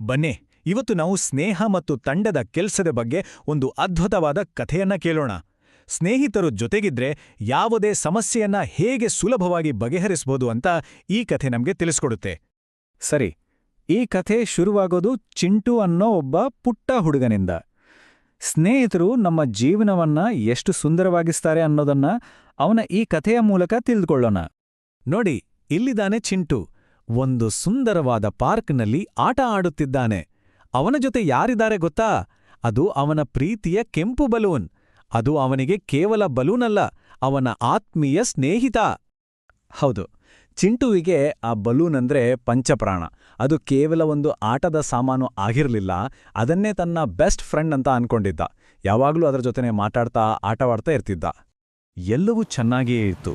ಬನ್ನಿ, ಇವತ್ತು ನಾವು ಸ್ನೇಹ ಮತ್ತು ತಂಡದ ಕೆಲ್ಸದ ಬಗ್ಗೆ ಒಂದು ಅದ್ಭುತವಾದ ಕಥೆಯನ್ನ ಕೇಳೋಣ. ಸ್ನೇಹಿತರು ಜೊತೆಗಿದ್ರೆ ಯಾವುದೇ ಸಮಸ್ಯೆಯನ್ನ ಹೇಗೆ ಸುಲಭವಾಗಿ ಬಗೆಹರಿಸಬಹುದು ಅಂತ ಈ ಕಥೆ ನಮ್ಗೆ ತಿಳಿಸ್ಕೊಡುತ್ತೆ. ಸರಿ, ಈ ಕಥೆ ಶುರುವಾಗೋದು ಚಿಂಟು ಅನ್ನೋ ಒಬ್ಬ ಪುಟ್ಟ ಹುಡುಗನಿಂದ. ಸ್ನೇಹಿತರು ನಮ್ಮ ಜೀವನವನ್ನ ಎಷ್ಟು ಸುಂದರವಾಗಿಸ್ತಾರೆ ಅನ್ನೋದನ್ನ ಅವನ ಈ ಕಥೆಯ ಮೂಲಕ ತಿಳಿದುಕೊಳ್ಳೋಣ. ನೋಡಿ, ಇಲ್ಲಿದಾನೆ ಚಿಂಟು. ಒಂದು ಸುಂದರವಾದ ಪಾರ್ಕ್ನಲ್ಲಿ ಆಟ ಆಡುತ್ತಿದ್ದಾನೆ. ಅವನ ಜೊತೆ ಯಾರಿದ್ದಾರೆ ಗೊತ್ತಾ? ಅದು ಅವನ ಪ್ರೀತಿಯ ಕೆಂಪು ಬಲೂನ್. ಅದು ಅವನಿಗೆ ಕೇವಲ ಬಲೂನ್ ಅಲ್ಲ, ಅವನ ಆತ್ಮೀಯ ಸ್ನೇಹಿತ. ಹೌದು, ಚಿಂಟುವಿಗೆ ಆ ಬಲೂನ್ ಅಂದ್ರೆ ಪಂಚಪ್ರಾಣ. ಅದು ಕೇವಲ ಒಂದು ಆಟದ ಸಾಮಾನು ಆಗಿರಲಿಲ್ಲ, ಅದನ್ನೇ ತನ್ನ ಬೆಸ್ಟ್ ಫ್ರೆಂಡ್ ಅಂತ ಅನ್ಕೊಂಡಿದ್ದ. ಯಾವಾಗಲೂ ಅದರ ಜೊತೆನೆ ಮಾತಾಡ್ತಾ ಆಟವಾಡ್ತಾ ಇರ್ತಿದ್ದ. ಎಲ್ಲವೂ ಚೆನ್ನಾಗಿಯೇ ಇತ್ತು.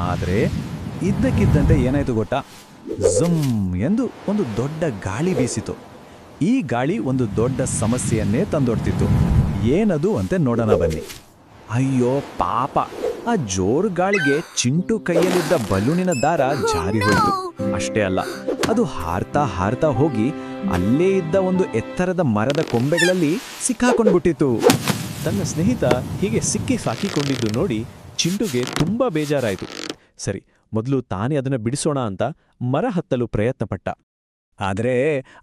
ಆದರೆ ಇದ್ದಕ್ಕಿದ್ದಂತೆ ಏನಾಯ್ತು ಗೊತ್ತಾ? ಝುಮ್ ಎಂದು ಒಂದು ದೊಡ್ಡ ಗಾಳಿ ಬೀಸಿತು. ಈ ಗಾಳಿ ಒಂದು ದೊಡ್ಡ ಸಮಸ್ಯೆಯನ್ನೇ ತಂದೊಡ್ತಿತ್ತು. ಏನದು ಅಂತ ನೋಡೋಣ ಬನ್ನಿ. ಅಯ್ಯೋ ಪಾಪ, ಆ ಜೋರು ಗಾಳಿಗೆ ಚಿಂಟು ಕೈಯಲ್ಲಿದ್ದ ಬಲೂನಿನ ದಾರ ಜಾರಿ ಹೋಯಿತು. ಅಷ್ಟೇ ಅಲ್ಲ, ಅದು ಹಾರ್ತಾ ಹಾರ್ತಾ ಹೋಗಿ ಅಲ್ಲೇ ಇದ್ದ ಒಂದು ಎತ್ತರದ ಮರದ ಕೊಂಬೆಗಳಲ್ಲಿ ಸಿಕ್ಕಾಕೊಂಡ್ಬಿಟ್ಟಿತ್ತು. ತನ್ನ ಸ್ನೇಹಿತ ಹೀಗೆ ಸಿಕ್ಕಿ ಸಾಕಿಕೊಂಡಿದ್ದು ನೋಡಿ ಚಿಂಟುಗೆ ತುಂಬಾ ಬೇಜಾರಾಯಿತು. ಸರಿ, ಮೊದಲು ತಾನೇ ಅದನ್ನ ಬಿಡಿಸೋಣ ಅಂತ ಮರ ಹತ್ತಲು ಪ್ರಯತ್ನಪಟ್ಟ. ಆದರೆ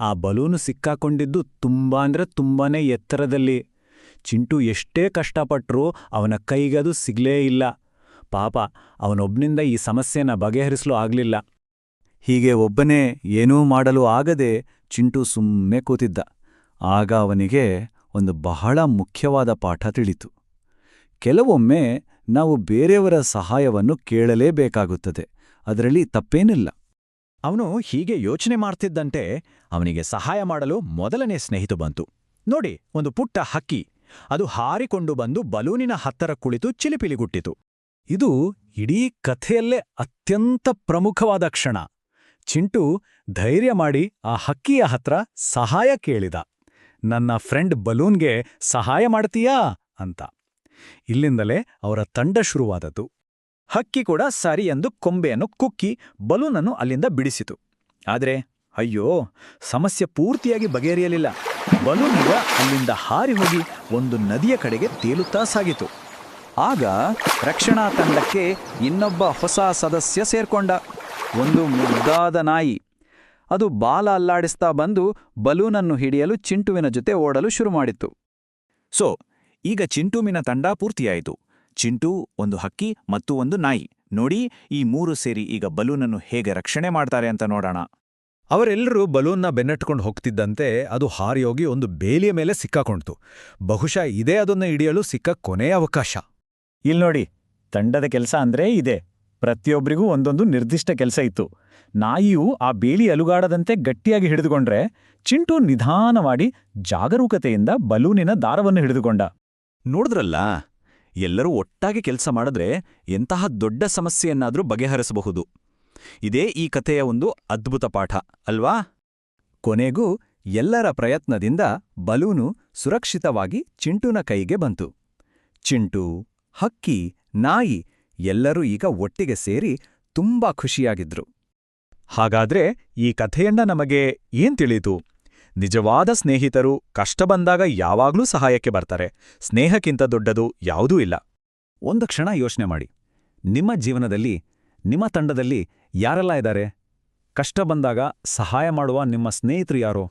ಆ ಬಲೂನು ಸಿಕ್ಕಾಕೊಂಡಿದ್ದು ತುಂಬಾನೇ ಎತ್ತರದಲ್ಲಿ. ಚಿಂಟು ಎಷ್ಟೇ ಕಷ್ಟಪಟ್ರೂ ಅವನ ಕೈಗದು ಸಿಗ್ಲೇ ಇಲ್ಲ. ಪಾಪ, ಅವನೊಬ್ನಿಂದ ಈ ಸಮಸ್ಯೆನ ಬಗೆಹರಿಸಲು ಆಗ್ಲಿಲ್ಲ. ಹೀಗೆ ಒಬ್ಬನೇ ಏನೂ ಮಾಡಲು ಆಗದೆ ಚಿಂಟು ಸುಮ್ಮನೆ ಕೂತಿದ್ದ. ಆಗ ಅವನಿಗೆ ಒಂದು ಬಹಳ ಮುಖ್ಯವಾದ ಪಾಠ ತಿಳಿತು. ಕೆಲವೊಮ್ಮೆ ನಾವು ಬೇರೆಯವರ ಸಹಾಯವನ್ನು ಕೇಳಲೇಬೇಕಾಗುತ್ತದೆ. ಅದರಲ್ಲಿ ತಪ್ಪೇನಿಲ್ಲ. ಅವನು ಹೀಗೆ ಯೋಚನೆ ಮಾಡ್ತಿದ್ದಂತೆ ಅವನಿಗೆ ಸಹಾಯ ಮಾಡಲು ಮೊದಲನೇ ಸ್ನೇಹಿತ ಬಂತು. ನೋಡಿ, ಒಂದು ಪುಟ್ಟ ಹಕ್ಕಿ. ಅದು ಹಾರಿಕೊಂಡು ಬಂದು ಬಲೂನಿನ ಹತ್ತರ ಕುಳಿತು ಚಿಲಿಪಿಲಿಗುಟ್ಟಿತು. ಇದು ಇಡೀ ಕಥೆಯಲ್ಲೇ ಅತ್ಯಂತ ಪ್ರಮುಖವಾದ ಕ್ಷಣ. ಚಿಂಟು ಧೈರ್ಯ ಮಾಡಿ ಆ ಹಕ್ಕಿಯ ಹತ್ರ ಸಹಾಯ ಕೇಳಿದ. ನನ್ನ ಫ್ರೆಂಡ್ ಬಲೂನ್ಗೆ ಸಹಾಯ ಮಾಡ್ತೀಯಾ ಅಂತ. ಇಲ್ಲಿಂದಲೇ ಅವರ ತಂಡ ಶುರುವಾದದ್ದು. ಹಕ್ಕಿ ಕೂಡ ಸರಿ ಎಂದು ಕೊಂಬೆಯನ್ನು ಕುಕ್ಕಿ ಬಲೂನನ್ನು ಅಲ್ಲಿಂದ ಬಿಡಿಸಿತು. ಆದರೆ ಅಯ್ಯೋ, ಸಮಸ್ಯೆ ಪೂರ್ತಿಯಾಗಿ ಬಗೆಹರಿಯಲಿಲ್ಲ. ಬಲೂನ್ ಈಗ ಅಲ್ಲಿಂದ ಹಾರಿ ಹೋಗಿ ಒಂದು ನದಿಯ ಕಡೆಗೆ ತೇಲುತ್ತಾ ಸಾಗಿತು. ಆಗ ರಕ್ಷಣಾ ತಂಡಕ್ಕೆ ಇನ್ನೊಬ್ಬ ಹೊಸ ಸದಸ್ಯ ಸೇರ್ಕೊಂಡ. ಒಂದು ಮುದ್ದಾದ ನಾಯಿ. ಅದು ಬಾಲ ಅಲ್ಲಾಡಿಸ್ತಾ ಬಂದು ಬಲೂನನ್ನು ಹಿಡಿಯಲು ಚಿಂಟುವಿನ ಜೊತೆ ಓಡಲು ಶುರುಮಾಡಿತು. ಸೊ ಈಗ ಚಿಂಟುವಿನ ತಂಡ ಪೂರ್ತಿಯಾಯಿತು. ಚಿಂಟು, ಒಂದು ಹಕ್ಕಿ ಮತ್ತು ಒಂದು ನಾಯಿ. ನೋಡಿ, ಈ ಮೂರು ಸೇರಿ ಈಗ ಬಲೂನನ್ನು ಹೇಗೆ ರಕ್ಷಣೆ ಮಾಡ್ತಾರೆ ಅಂತ ನೋಡೋಣ. ಅವರೆಲ್ಲರೂ ಬಲೂನ್ನ ಬೆನ್ನಟ್ಕೊಂಡು ಹೋಗ್ತಿದ್ದಂತೆ ಅದು ಹಾರಿಯೋಗಿ ಒಂದು ಬೇಲಿಯ ಮೇಲೆ ಸಿಕ್ಕಾಕೊಂಡ್ತು. ಬಹುಶಃ ಇದೇ ಅದನ್ನು ಹಿಡಿಯಲು ಸಿಕ್ಕ ಕೊನೆಯ ಅವಕಾಶ. ಇಲ್ನೋಡಿ, ತಂಡದ ಕೆಲಸ ಅಂದ್ರೆ ಇದೆ. ಪ್ರತಿಯೊಬ್ಬರಿಗೂ ಒಂದೊಂದು ನಿರ್ದಿಷ್ಟ ಕೆಲಸ ಇತ್ತು. ನಾಯಿಯು ಆ ಬೇಲಿ ಅಲುಗಾಡದಂತೆ ಗಟ್ಟಿಯಾಗಿ ಹಿಡಿದುಕೊಂಡ್ರೆ, ಚಿಂಟು ನಿಧಾನವಾಗಿ ಜಾಗರೂಕತೆಯಿಂದ ಬಲೂನಿನ ದಾರವನ್ನು ಹಿಡಿದುಕೊಂಡ. ನೋಡಿದ್ರಲ್ಲ, ಎಲ್ಲರೂ ಒಟ್ಟಾಗಿ ಕೆಲಸ ಮಾಡಿದ್ರೆ ಎಂತಹ ದೊಡ್ಡ ಸಮಸ್ಯೆಯನ್ನಾದರೂ ಬಗೆಹರಿಸಬಹುದು. ಇದೇ ಈ ಕಥೆಯ ಒಂದು ಅದ್ಭುತ ಪಾಠ ಅಲ್ವಾ? ಕೊನೆಗೂ ಎಲ್ಲರ ಪ್ರಯತ್ನದಿಂದ ಬಲೂನು ಸುರಕ್ಷಿತವಾಗಿ ಚಿಂಟುನ ಕೈಗೆ ಬಂತು. ಚಿಂಟು, ಹಕ್ಕಿ, ನಾಯಿ ಎಲ್ಲರೂ ಈಗ ಒಟ್ಟಿಗೆ ಸೇರಿ ತುಂಬಾ ಖುಷಿಯಾಗಿದ್ರು. ಹಾಗಾದ್ರೆ ಈ ಕಥೆಯನ್ನ ನಮಗೆ ಏನ್ ತಿಳಿಯಿತು? ನಿಜವಾದ ಸ್ನೇಹಿತರು ಕಷ್ಟ ಬಂದಾಗ ಯಾವಾಗ್ಲೂ ಸಹಾಯಕ್ಕೆ ಬರ್ತಾರೆ. ಸ್ನೇಹಕ್ಕಿಂತ ದೊಡ್ಡದು ಯಾವುದೂ ಇಲ್ಲ. ಒಂದು ಕ್ಷಣ ಯೋಚನೆ ಮಾಡಿ. ನಿಮ್ಮ ಜೀವನದಲ್ಲಿ, ನಿಮ್ಮ ತಂಡದಲ್ಲಿ ಯಾರೆಲ್ಲ ಇದ್ದಾರೆ? ಕಷ್ಟ ಬಂದಾಗ ಸಹಾಯ ಮಾಡುವ ನಿಮ್ಮ ಸ್ನೇಹಿತರು ಯಾರೋ?